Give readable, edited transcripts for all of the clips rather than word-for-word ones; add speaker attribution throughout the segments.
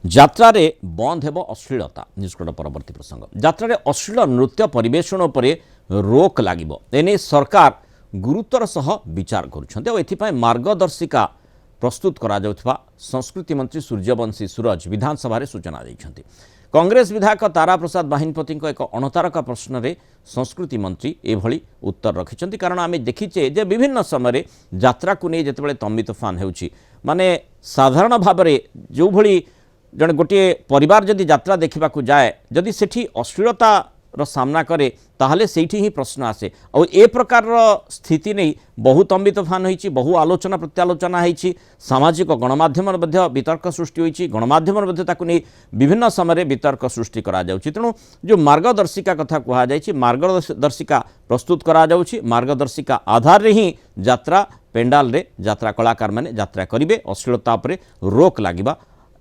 Speaker 1: ଯାତ୍ରାରେ ବନ୍ଦ ହେବ ଅଶ୍ଳୀଳତା ନିଷ୍କଟ ପରବର୍ତ୍ତୀ ପ୍ରସଙ୍ଗ। ଯାତ୍ରାରେ ଅଶ୍ଳୀଳ ନୃତ୍ୟ ପରିବେଷଣ ଉପରେ ରୋକ ଲାଗିବ ଏନେଇ ସରକାର ଗୁରୁତ୍ୱର ସହ ବିଚାର କରୁଛନ୍ତି ଆଉ ଏଥିପାଇଁ ମାର୍ଗଦର୍ଶିକା ପ୍ରସ୍ତୁତ କରାଯାଉଥିବା ସଂସ୍କୃତି ମନ୍ତ୍ରୀ ସୂର୍ଯ୍ୟବଂଶୀ ସୁରଜ ବିଧାନସଭାରେ ସୂଚନା ଦେଇଛନ୍ତି। କଂଗ୍ରେସ ବିଧାୟକ ତାରା ପ୍ରସାଦ ବାହିନୀପତିଙ୍କ ଏକ ଅଣତାରକା ପ୍ରଶ୍ନରେ ସଂସ୍କୃତି ମନ୍ତ୍ରୀ ଏଭଳି ଉତ୍ତର ରଖିଛନ୍ତି। କାରଣ ଆମେ ଦେଖିଛେ ଯେ ବିଭିନ୍ନ ସମୟରେ ଯାତ୍ରାକୁ ନେଇ ଯେତେବେଳେ ତମ୍ବି ତୋଫାନ ହେଉଛି ମାନେ ସାଧାରଣ ଭାବରେ ଯେଉଁଭଳି जड़े गोटे परिवार जदि यात्रा देखा जाए जदि सेठी अश्लीलतार सामना करे ताहले सेठी ही प्रश्न आसे और ए प्रकार स्थिति नहीं बहु तंबी तोफान होईची बहु आलोचना प्रत्यालोचना होईची सामाजिक गणमाध्यम वितर्क सृष्टि होईची गणमाध्यम नहीं विभिन्न समय वितर्क सृष्टि करा जाउची। तेणु जो मार्गदर्शिका कथा कहा जायछि मार्गदर्शिका प्रस्तुत करा जाउची मार्गदर्शिका आधार रे ही यात्रा पेंडाल रे यात्रा कलाकार माने यात्रा करिवे अश्लीलता उपरे रोक लागिबा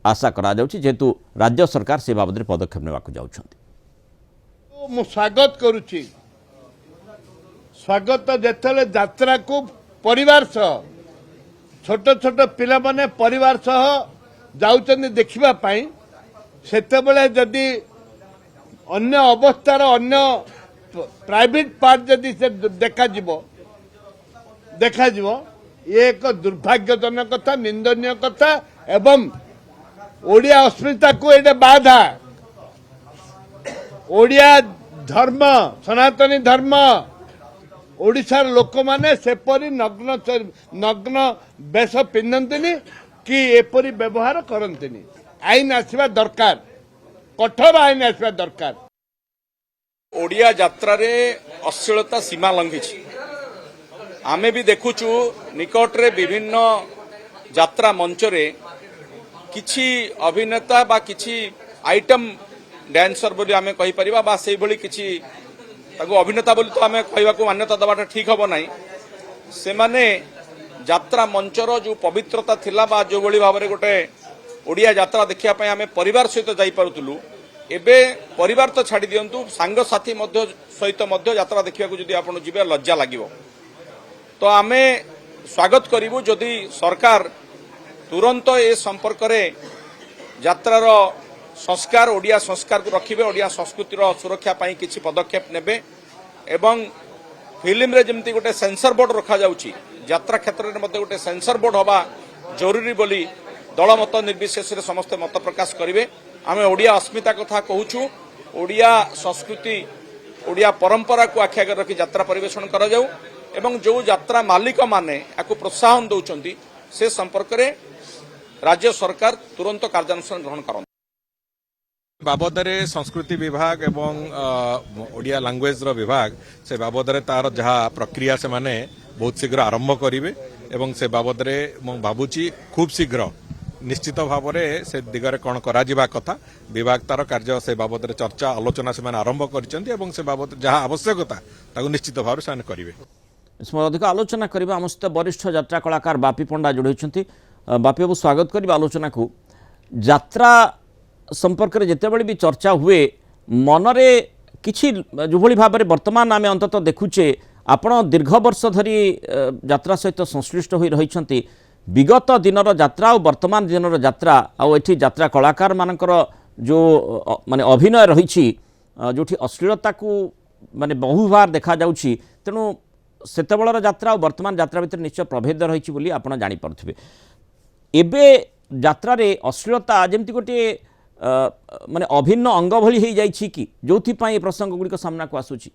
Speaker 1: आशा करा जाउची जेतु राज्य सरकार से बाबद पदक्षेप नेबाकू जाउछंती।
Speaker 2: मु स्वागत करुची स्वागत जेतले यात्रा को परिवार सह छोट छोट पिला माने परिवार सह जाउचंदी देखिबा पई सेतेबेले जदी अन्य अवस्थार अन्य प्राइवेट पार्ट जदी से देखा जिवो ये एक दुर्भाग्यजनक कथा निंदनीय कथा एवं ओडिया अस्मिता को ये बाधा ओडिया धर्म सनातनी धर्म ओडिशार लोक माने सेपरी नग्न नग्न बेश पिंधंतिनी कि एपरी व्यवहार करंतिनी आईन आसवा दरकार कठोर आईन आसवा दरकार।
Speaker 3: ओडिया यात्रा रे अश्लीलता सीमा लंघी आमे भी देखुचु निकट रे विभिन्न यात्रा मंच रे किछि अभिनेता बा किछि आइटम डांसर बोली आमे कहि परिबा बा सेहि भली किछि ताको अभिनेता बोली तो आमे कहबा को मान्यता दबाटा ठीक हबो नाही से माने यात्रा मंचर जो पवित्रता थिला बा जो भली भाबरे गोटे ओडिया यात्रा देखिया पय आमे परिवार सहित जाई पारुतलु एबे परिवार तो छाड़ी दियंतु सांग साथी मध्य सहित मध्य यात्रा देखिया को जदी आपण जिबे लज्जा लागिवो तो आमे स्वागत करिवु जदी सरकार तुरंत ए संपर्क रे यात्रार संस्कार ओडिया संस्कार को रखिबे ओडिया संस्कृतिर सुरक्षा पाई किछि पदक्षेप नेबे एवं फिल्म रे जेमती गोटे सेंसर बोर्ड रखा जाउची यात्रा क्षेत्र रे मध्ये गोटे सेंसर बोर्ड होबा जरूरी बोली दल मत निर्विशेष रे समस्त मत प्रकाश करिवे। आमे ओडिया अस्मिता कथा कहूछु ओडिया संस्कृति ओडिया परंपरा को आखि आगे रखी यात्रा परिवेषण करा जाऊ एवं जो यात्रा मालिक माने याकु प्रोत्साहन दउचंती से संपर्क रे राज्य सरकार तुरंत कार्यानुष्ठान ग्रहण करते
Speaker 4: बाबद संस्कृति विभाग एवं ओडिया लैंग्वेज विभाग से बाबद तार जहाँ प्रक्रिया से माने बहुत शीघ्र आरंभ करेंगे एवं से बाबद मु भावुची खूब शीघ्र निश्चित भाव में से दिगरे कौन करा कथा विभाग तार कार्य से बाबद चर्चा आलोचना से आरंभ कर से बाबद जहाँ आवश्यकता ताकू निश्चित भाव से करेंगे।
Speaker 1: इसमें अधिक आलोचना करबा आम सहित वरिष्ठ यात्रा कलाकार बापी पंडा जोड़ी बापी बाबू स्वागत करिबा आलोचना को यात्रा संपर्क में जितेबाला भी चर्चा हुए मनरे किछि जो भली भाव में वर्तमान आम अंतत देखुचे आपण दीर्घ वर्ष धरी यात्रा सहित संश्लिष्ट हो रही विगत दिनर यात्रा और वर्तमान दिनर यात्रा आउ एठी यात्रा कलाकार मानकर जो माने अभिनय रही जो अश्लीलता को माने बहुबार देखा जाउछि तेणु सेतेबेलर यात्रा और वर्तमान यात्रा भितर निश्चय प्रभेद रही बोली आपण जानि पारुथिबे। एबे यात्रा रे अश्लीलता जेमती गोटे माने अभिन्न अंग भली हो जाइछि कि जोथि पई प्रसंग गुडी को सामना को आसुछि।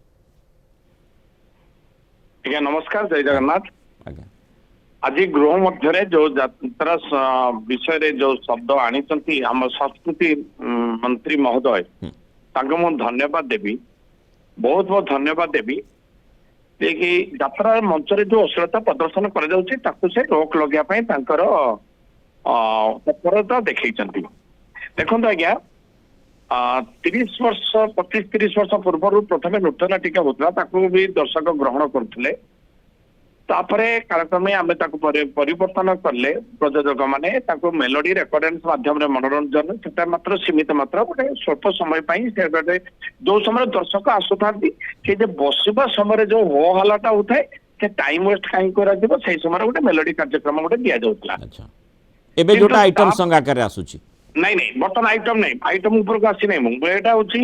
Speaker 5: आज्ञा नमस्कार जय जगन्नाथ।
Speaker 1: आज्ञा
Speaker 5: आज गृह मध्य जो यात्रा विषय रे जो शब्द आनिचंती हम संस्कृति मंत्री महोदय ताको मु धन्यवाद देबी बहुत बहुत धन्यवाद देबी कि यात्रा मंच रे जो अश्लीलता प्रदर्शन कर जाउछि ताकू से रोक लगिया पई तांकर तत्परता देखैचंती। देखो आज्ञा 30 वर्ष 25-30 वर्ष पूर्व प्रथम नृत्य नाटिका होता ताकू भी दर्शक ग्रहण करते तापरे कालक्रमे आमे ताकू परिवर्तन करले प्रयोजक माने ताकू मेलोडी रेकर्डेंस माध्यम रे मनोरंजन सेटा मात्र सीमित मात्रा गोटे स्वल्प समय पाई से गोटे जो समय दर्शक आसुथांती से जे बसिबा समय जो हो हलाटा होथाय से टाइम वेस्ट काई करा दिबो सेही समय गोटे मेलोडी कार्यक्रम गोटे दिया जाउतला।
Speaker 1: अच्छा एबे जोटा आइटम संग आकार आसुची
Speaker 5: ନାଇଁ ନାଇଁ ବର୍ତ୍ତମାନ ଆଇଟମ ନାଇଁ, ଆଇଟମ ଉପରକୁ ଆସି ନାହିଁ। ମୁଁ ଏଇଟା ହଉଛି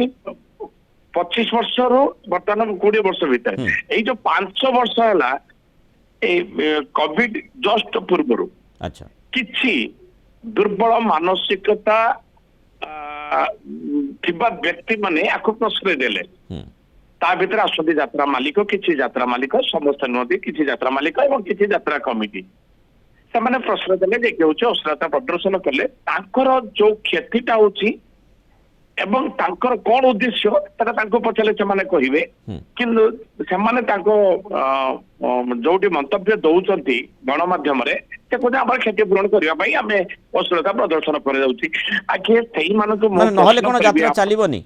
Speaker 5: 25 ବର୍ଷରୁ ବର୍ତ୍ତମାନ 20 ବର୍ଷ ଭିତରେ, ଏଇ ଯୋଉ 5 ବର୍ଷ ହେଲା ଏଇ କୋଭିଡ ଜଷ୍ଟ ପୂର୍ବରୁ
Speaker 1: ଆଚ୍ଛା
Speaker 5: କିଛି ଦୁର୍ବଳ ମାନସିକତା ଥିବା ବ୍ୟକ୍ତି ମାନେ ଆକୁ ପ୍ରଶ୍ରୟ ଦେଲେ।
Speaker 1: ହୁଁ
Speaker 5: ତା ଭିତରେ ଆସନ୍ତି ଯାତ୍ରା ମାଲିକ, କିଛି ଯାତ୍ରା ମାଲିକ, ସମସ୍ତେ ନୁହନ୍ତି, କିଛି ଯାତ୍ରା ମାଲିକ ଏବଂ କିଛି ଯାତ୍ରା କମିଟି। ସେମାନେ ପ୍ରଶ୍ରୟ ଦେଲେ ଯେ କି ହଉଛି ଅଶ୍ଳୀଳତା ପ୍ରଦର୍ଶନ କଲେ, ତାଙ୍କର ଯୋଉ କ୍ଷତିଟା ହଉଛି ଏବଂ ତାଙ୍କର କଣ ଉଦ୍ଦେଶ୍ୟ ସେଟା ତାଙ୍କୁ ପଚାରିଲେ ସେମାନେ କହିବେ। କିନ୍ତୁ ସେମାନେ ତାଙ୍କ ଯୋଉଠି ମନ୍ତବ୍ୟ ଦଉଛନ୍ତି ଗଣମାଧ୍ୟମରେ, ସେ କହୁଛନ୍ତି ଆମର କ୍ଷତିପୂରଣ କରିବା ପାଇଁ ଆମେ ଅଶ୍ଳୀଳତା ପ୍ରଦର୍ଶନ କରାଯାଉଛି। ଆଜ୍ଞା ସେଇମାନଙ୍କୁ ମୁଁ
Speaker 1: ମାନେ ନହେଲେ
Speaker 5: ପ୍ରଶ୍ନ
Speaker 1: କଣ
Speaker 5: କରିବି,
Speaker 1: ଯାତ୍ରା ଚାଲିବନି?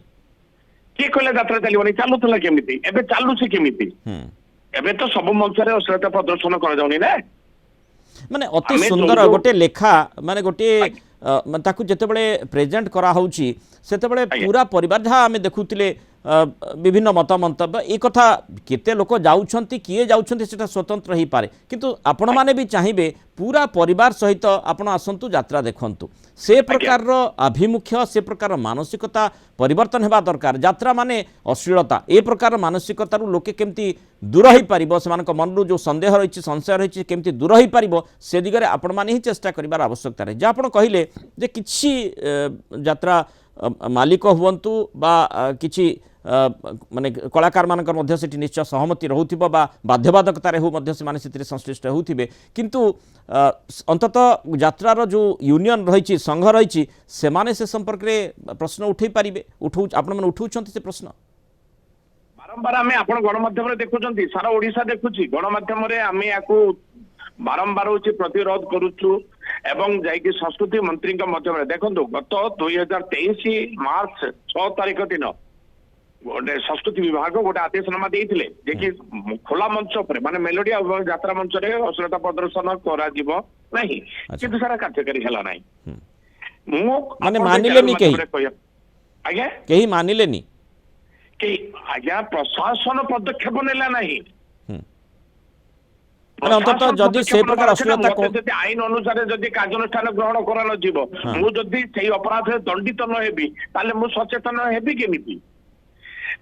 Speaker 5: କିଏ କହିଲେ ଯାତ୍ରା ଚାଲିବନି? ଚାଲୁଥିଲା କେମିତି, ଏବେ ଚାଲୁଛି କେମିତି?
Speaker 1: ହୁଁ
Speaker 5: ଏବେ ତ ସବୁ ମଞ୍ଚରେ ଅଶ୍ଳୀଳତା ପ୍ରଦର୍ଶନ କରାଯାଉନି ନା।
Speaker 1: ମାନେ ଅତି
Speaker 5: ଆମେ
Speaker 1: ସୁନ୍ଦର
Speaker 5: ଯୋଉ-
Speaker 1: गोटे लेखा माने गोटे ताकू जेतेबेले प्रेजेंट करा होउची सेतेबेले
Speaker 5: आज्ञा।
Speaker 1: पूरा परिवार जहाँ आमे देखुतिले विभिन्न मत मंतव्य ए कथा केते लोक जाउछंती किए जाउछंती सेटा स्वतंत्र ही पारे, किंतु आपण माने भी चाहिबे पूरा परिवार सहित आपण आसंतु यात्रा देखंतु। से प्रकार रो आभिमुख्य, से प्रकार मानसिकता परिवर्तन हेबा दरकार। यात्रा माने अश्लीलता ए प्रकार मानसिकता रु लोके केमती दूर ही पारिबो, सेमानक मनरु जो संदेह रहिछि, संशय रहिछि, केमती दूर ही पारिबो से दिगरे आपण माने ही चेष्टा करिबार आवश्यकता रहे। जे आपण कहिले जे किछि यात्रा मालिक हुवंतु बा किछि माने कलाकार मानकर मध्य सेठी निश्चय सहमति रहुथिबो बा बाध्यबाधकता रे हो मध्य से माने सेतिर संश्लिष्ट होउथिबे, किंतु अंततः यात्रार जो यूनियन रहिछि, संघ रहिछि, से माने से संपर्क रे प्रश्न उठै पारिबे। उठौ आपण माने उठौछंती से प्रश्न
Speaker 5: बारंबार आमे आपण गणमाध्यम रे देखुछंती, सारा ओडिशा देखुछि गणमाध्यम रे। आमे याकू बारंबार होछि प्रतिरोध करूछु एवं जाइकी संस्कृति मंत्री मध्यम रे देखंतु गत 2023 मार्च 6 तारिख दिन गोटे संस्कृति विभाग गोटे आदेशनामा देइथिले जे कि खोला मंच पर माने मेलोडी और यात्रा मंच रे अश्लीलता प्रदर्शन करा जिवो नहीं, किंतु सारा कार्यकारी हला नहीं। मु
Speaker 1: माने मानिलेनी केही?
Speaker 5: आज्ञा
Speaker 1: केही मानिलेनी
Speaker 5: कि आज्ञा प्रशासन पदक्षेप नेला नहीं।
Speaker 1: माने अंततः जदि से प्रकार अश्लीलता को
Speaker 5: जदि आईन अनुसार जदि कार्यानुष्ठान ग्रहण करा न जीव, मु जदि सेही अपराध दंडित न हेबी ताले मु सचेतन हेबी केमिति?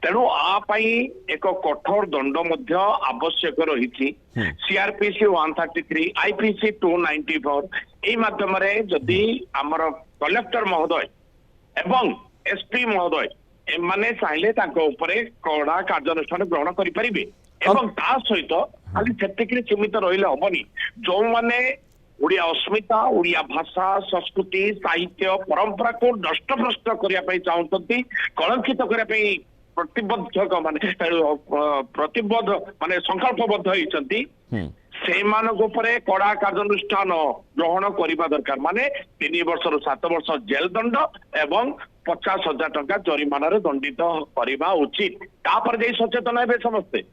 Speaker 5: तेणु आ पाई एक कठोर दंड मध्य आवश्यक रही। सीआरपीसी 133, आईपीसी 294 एई माध्यम रे जदि हमर कलेक्टर महोदय एवं एसपी महोदय एमाने चाहिले ताको ऊपरे कड़ा कार्यानुष्ठान ग्रहण करि परिबे एवं ता सहित खाली सेतिकरे सीमित रहिले हबनी। जो माने ओडिया अस्मिता, ओडिया भाषा, संस्कृति, साहित्य, परंपरा को नष्टभ्रष्ट करिया पई चाहुंतंती, कलंकित करिया पई प्रतिबद्धक माने प्रतिबद्ध माने संकल्पबद्ध होइचंती, सेमानक उपरे कड़ा कार्यानुष्ठान ग्रहण करिबा दरकार। माने 3 वर्ष रु 7 वर्ष जेल दंड एवं 50,000 टंका जरिमाना रे दंडित करिबा उचित। तापर जे सचेतन हेबे समस्ते।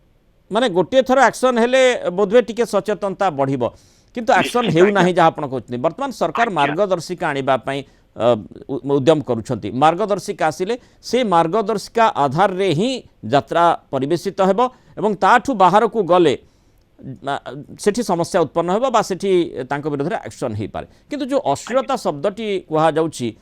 Speaker 1: माने गोटे थर एक्शन हेले बोधवे टिके सचेतनता बढ़िबो, किंतु एक्शन हेउ नाही जहा आपण कहउछनी। वर्तमान सरकार मार्गदर्शिका आनिबा पई उद्यम करुछंती। मार्गदर्शिका आसिले से मार्गदर्शिका आधार रे ही यात्रा परिवेशित हेबो एवं ताठु बाहर को गले सेठी समस्या उत्पन्न हेबो बा सेठी तांको विरोध रे एक्शन हेइ पारे। किंतु जो अश्लीलता शब्दटी कहा जाउछि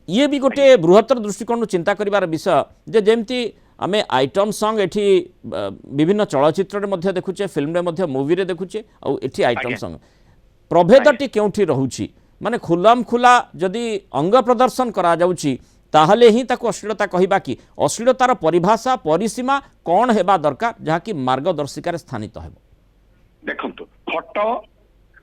Speaker 1: ये भी गोटे बृहत्तर दृष्टिकोण चिंता करिवार विषय जे जेमती आमे आइटम सॉन्ग एठी विभिन्न चलचित्र रे मध्य देखुचे, फिल्म रे मध्य, मूवी रे देखुचे, आ एठी आइटम सॉन्ग प्रभेदटी केउठी रहुछि? माने खुलाम खुला जदि अंग प्रदर्शन करा जाउछि ताहले ही ताको अश्लीलता कहिबा कि अश्लीलतार परिभाषा परिसीमा कौन हेबा दरकार जहा कि मार्गदर्शिका रे स्थानित हेबो?
Speaker 5: देखंतु फोटो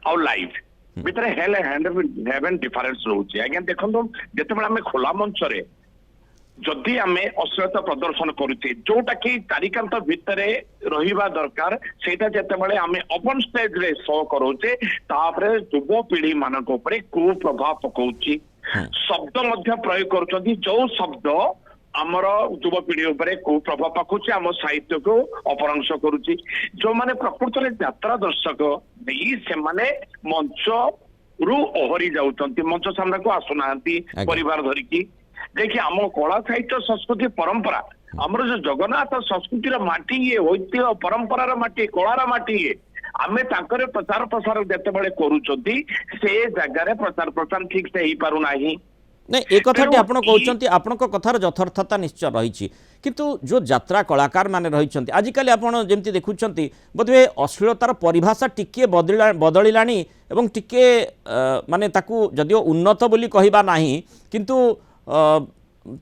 Speaker 5: और लाइव भितर हेल हेवन डिफरेंस रहउछि। आज्ञा देखंतु जेतेबेला हमें खोला मंच रे जदि आमे अश्लीलता प्रदर्शन करूचे जोटा कि तारिकांत भितरे रहिबा दरकार, सेटा जेतेबेले आमे ओपन स्टेज रे शो करूचे तापरे युवा पीढ़ी मानक ऊपर कुप्रभाव पकाउछि। शब्द मध्य प्रयोग करूछंती जो शब्द आमर युवा पीढ़ी ऊपर कुप्रभाव पकाउछि, आम साहित्य को अपरांश करूछि। जो माने प्रकृत रे यात्रा दर्शक नहीं से माने मंच रु ओहरी जाउछंती, मंच सामने को आसुनांती परिवार धरिकी। देखिए आम कला साहित्य संस्कृति परंपरा आमर जो जगन्नाथ संस्कृतिर माटी ये ऐतिह्य परंपरार माटी कलार माटी ये आमे तांकर प्रचार प्रसार जेतेबेले करूछंती से जगह रे प्रचार प्रसार ठीक से ही पारु नाही।
Speaker 1: ନାଇଁ ଏ କଥାଟି ଆପଣ କହୁଛନ୍ତି ଆପଣଙ୍କ କଥାର ଯଥାର୍ଥତା ନିଶ୍ଚୟ ରହିଛି କିନ୍ତୁ ଯେଉଁ ଯାତ୍ରା କଳାକାର ମାନେ ରହିଛନ୍ତି ଆଜିକାଲି ଆପଣ ଯେମିତି ଦେଖୁଛନ୍ତି ବୋଧହୁଏ ଅଶ୍ଳୀଳତାର ପରିଭାଷା ଟିକିଏ ବଦଳିଲାଣି ଏବଂ ଟିକିଏ ମାନେ ତାକୁ ଯଦିଓ ଉନ୍ନତ ବୋଲି କହିବା ନାହିଁ କିନ୍ତୁ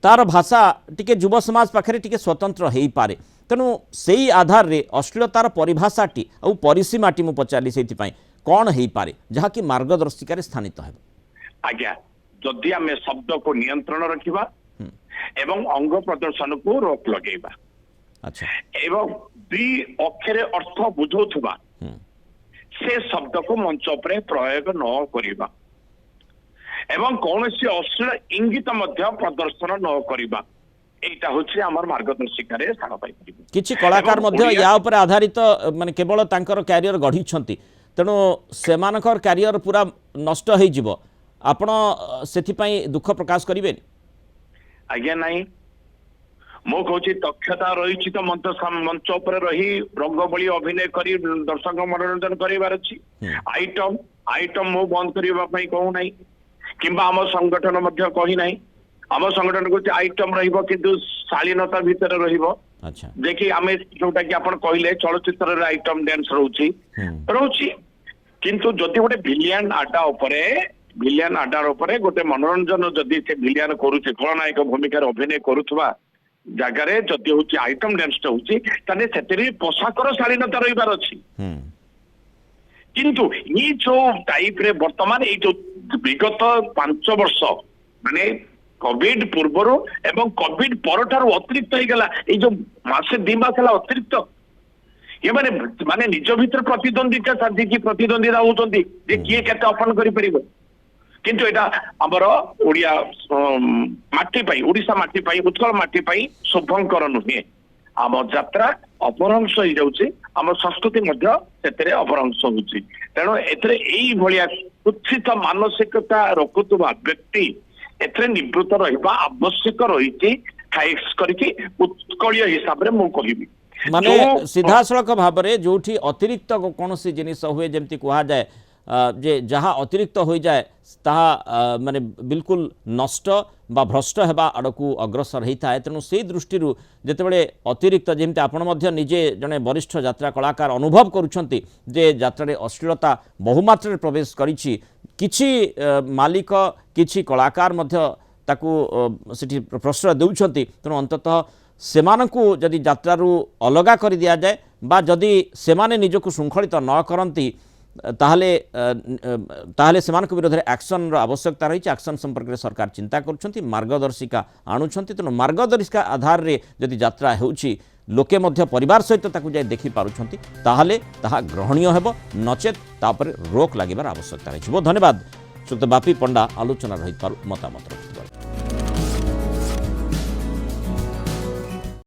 Speaker 1: ତାର ଭାଷା ଟିକେ ଯୁବ ସମାଜ ପାଖରେ ଟିକେ ସ୍ୱତନ୍ତ୍ର ହେଇପାରେ ତେଣୁ ସେଇ ଆଧାରରେ ଅଶ୍ଳୀଳତାର ପରିଭାଷାଟି ଆଉ ପରିସୀମାଟି ମୁଁ ପଚାରିଲି ସେଇଥିପାଇଁ କ'ଣ ହେଇପାରେ ଯାହାକି ମାର୍ଗଦର୍ଶିକାରେ ସ୍ଥାନିତ ହେବ
Speaker 5: ଆଜ୍ଞା ଯଦି ଆମେ ଶବ୍ଦକୁ ନିୟନ୍ତ୍ରଣ ରଖିବା ଏବଂ ଅଙ୍ଗ ପ୍ରଦର୍ଶନକୁ ରୋକ ଲଗେଇବା
Speaker 1: ଆଚ୍ଛା
Speaker 5: ଏବଂ ଦୁଇ ଅକ୍ଷରେ ଅର୍ଥ ବୁଝଉଥିବା ସେ ଶବ୍ଦକୁ ମଞ୍ଚ ଉପରେ ପ୍ରୟୋଗ ନ କରିବା ଏବଂ କୌଣସି ଅଶ୍ଳୀଳ ଇଙ୍ଗିତ ମଧ୍ୟ ପ୍ରଦର୍ଶନ ନ କରିବା এইটা হচ্ছে আমার মার্গদর্শিকারে স্থান পাইପାରିବ
Speaker 1: କିଛି କଳାକାର ମଧ୍ୟ ୟା ଉପରେ ଆଧାରିତ ମାନେ କେବଳ ତାଙ୍କର କ୍ୟାରିୟର ଗଢ଼ିଛନ୍ତି ତେଣୁ ସେମାନଙ୍କର କ୍ୟାରିୟର ପୁରା ନଷ୍ଟ ହେଇଯିବ ଆପଣ ସେଥିପାଇଁ ଦୁଃଖ ପ୍ରକାଶ କରିବେନି
Speaker 5: ଆଜ୍ଞା ନାହିଁ ମୁଁ କହୁଛି ଦକ୍ଷତା ରହିଛି ତ ମଞ୍ଚ ଉପରେ ରହି ରଙ୍ଗବଳି ଅଭିନୟ କରି ଦର୍ଶକ ମନୋରଞ୍ଜନ କରିବାର ଅଛି ଆଇଟମ ମୁଁ ବନ୍ଦ କରିବା ପାଇଁ କହୁନାହିଁ କିମ୍ବା ଆମ ସଂଗଠନ ମଧ୍ୟ କହିନାହିଁ ଆମ ସଂଗଠନ କହୁଛି ଆଇଟମ ରହିବ କିନ୍ତୁ ଶାଳୀନତା ଭିତରେ ରହିବ ଯେ କି ଆମେ ଯୋଉଟା କି ଆପଣ କହିଲେ ଚଳଚ୍ଚିତ୍ରରେ ଆଇଟମ ଡ୍ୟାନ୍ସ ରହୁଛି କିନ୍ତୁ ଯଦି ଗୋଟେ ଭିଲିଆନ ଆଡା ଉପରେ ଗୋଟେ ମନୋରଞ୍ଜନ ଯଦି ସେ ଭିଲିଆନ କରୁଛି ଖଳନାୟକ ଭୂମିକାରେ ଅଭିନୟ କରୁଥିବା ଜାଗାରେ ଯଦି ହଉଛି ଆଇଟମ ଡ୍ୟାନ୍ସଟା ହଉଛି ତାହେଲେ ସେଥିରେ ପୋଷାକର ଶାଳୀନତା ରହିବାର ଅଛି କିନ୍ତୁ ଏଇ ଯୋଉ ଟାଇପରେ ବର୍ତ୍ତମାନ ଏଇ ଯୋଉ ବିଗତ 5 ବର୍ଷ ମାନେ କୋଭିଡ ପୂର୍ବରୁ ଏବଂ କୋଭିଡ ପରଠାରୁ ଅତିରିକ୍ତ ହେଇଗଲା ଏଇ ଯୋଉ ମାସେ 2 ମାସ ହେଲା ଅତିରିକ୍ତ ଏମାନେ ମାନେ ନିଜ ଭିତରେ ପ୍ରତିଦ୍ୱନ୍ଦିତା ସାଧିକି ପ୍ରତିଦ୍ୱନ୍ଦିତା ହଉଛନ୍ତି ଯେ କିଏ କେତେ ଅପମାନ କରିପାରିବ କିନ୍ତୁ ଏଇଟା ଆମର ଓଡିଆ ମାଟି ପାଇଁ ଓଡିଶା ମାଟି ପାଇଁ ଉତ୍କଳ ମାଟି ପାଇଁ ଶୁଭଙ୍କର ନୁହେଁ ଆମ ଯାତ୍ରା ଅପଭ୍ରଂଶ ହେଇଯାଉଛି ଆମ ସଂସ୍କୃତି ମଧ୍ୟ ସେଥିରେ ଅପଭ୍ରଂଶ ହଉଛି ତେଣୁ ଏଥିରେ ଏଇଭଳିଆ କୁତ୍ସିତ ମାନସିକତା ରଖୁଥିବା ବ୍ୟକ୍ତି ଏଥିରେ ନିବୃତ୍ତ ରହିବା ଆବଶ୍ୟକ ରହିଛି ଖାସ୍ କରିକି ଉତ୍କଳୀୟ ହିସାବରେ ମୁଁ କହିବି
Speaker 1: ମାନେ ସିଧାସଳଖ ଭାବରେ ଯୋଉଠି ଅତିରିକ୍ତ କୌଣସି ଜିନିଷ ହୁଏ ଯେମିତି କୁହାଯାଏ ଯେ ଯାହା ଅତିରିକ୍ତ ହୋଇଯାଏ ତାହା ମାନେ ବିଲକୁଲ ନଷ୍ଟ বা ভ্রষ্ট ହେବା ଆଡ଼କୁ ଅଗ୍ରସର ହେଇଥାଏ ତେଣୁ ସେଇ ଦୃଷ୍ଟିରୁ ଯେତେବେଳେ ଅତିରିକ୍ତ ଯେମିତି ଆପଣ ମଧ୍ୟ ନିଜେ ଜଣେ ବରିଷ୍ଠ ଯାତ୍ରା କଳାକାର ଅନୁଭବ କରୁଛନ୍ତି ଯେ ଯାତ୍ରାରେ ଅଶ୍ଳୀଳତା ବହୁମାତ୍ରାରେ ପ୍ରବେଶ କରିଛି କିଛି ମାଲିକ କିଛି କଳାକାର ମଧ୍ୟ ତାକୁ ସେଠି ପ୍ରଶ୍ରୟ ଦେଉଛନ୍ତି ତେଣୁ ଅନ୍ତତଃ ସେମାନଙ୍କୁ ଯଦି ଯାତ୍ରାରୁ ଅଲଗା କରି ଦିଆଯାଏ ବା ଯଦି ସେମାନେ ନିଜକୁ ଶୃଙ୍ଖଳିତ ନ କରନ୍ତି ତାହେଲେ ସେମାନଙ୍କ ବିରୋଧରେ ଆକ୍ସନର ଆବଶ୍ୟକତା ରହିଛି ଆକ୍ସନ ସମ୍ପର୍କରେ ସରକାର ଚିନ୍ତା କରୁଛନ୍ତି ମାର୍ଗଦର୍ଶିକା ଆଣୁଛନ୍ତି ତେଣୁ ମାର୍ଗଦର୍ଶିକା ଆଧାରରେ ଯଦି ଯାତ୍ରା ହେଉଛି ଲୋକେ ମଧ୍ୟ ପରିବାର ସହିତ ତାକୁ ଯାଇ ଦେଖିପାରୁଛନ୍ତି ତାହେଲେ ତାହା ଗ୍ରହଣୀୟ ହେବ ନଚେତ୍ ତା ଉପରେ ରୋକ ଲାଗିବାର ଆବଶ୍ୟକତା ରହିଛି ବହୁତ ଧନ୍ୟବାଦ ଶ୍ରୀଯୁକ୍ତ ବାପି ପଣ୍ଡା ଆଲୋଚନା ରହିଥିବାରୁ ମତାମତ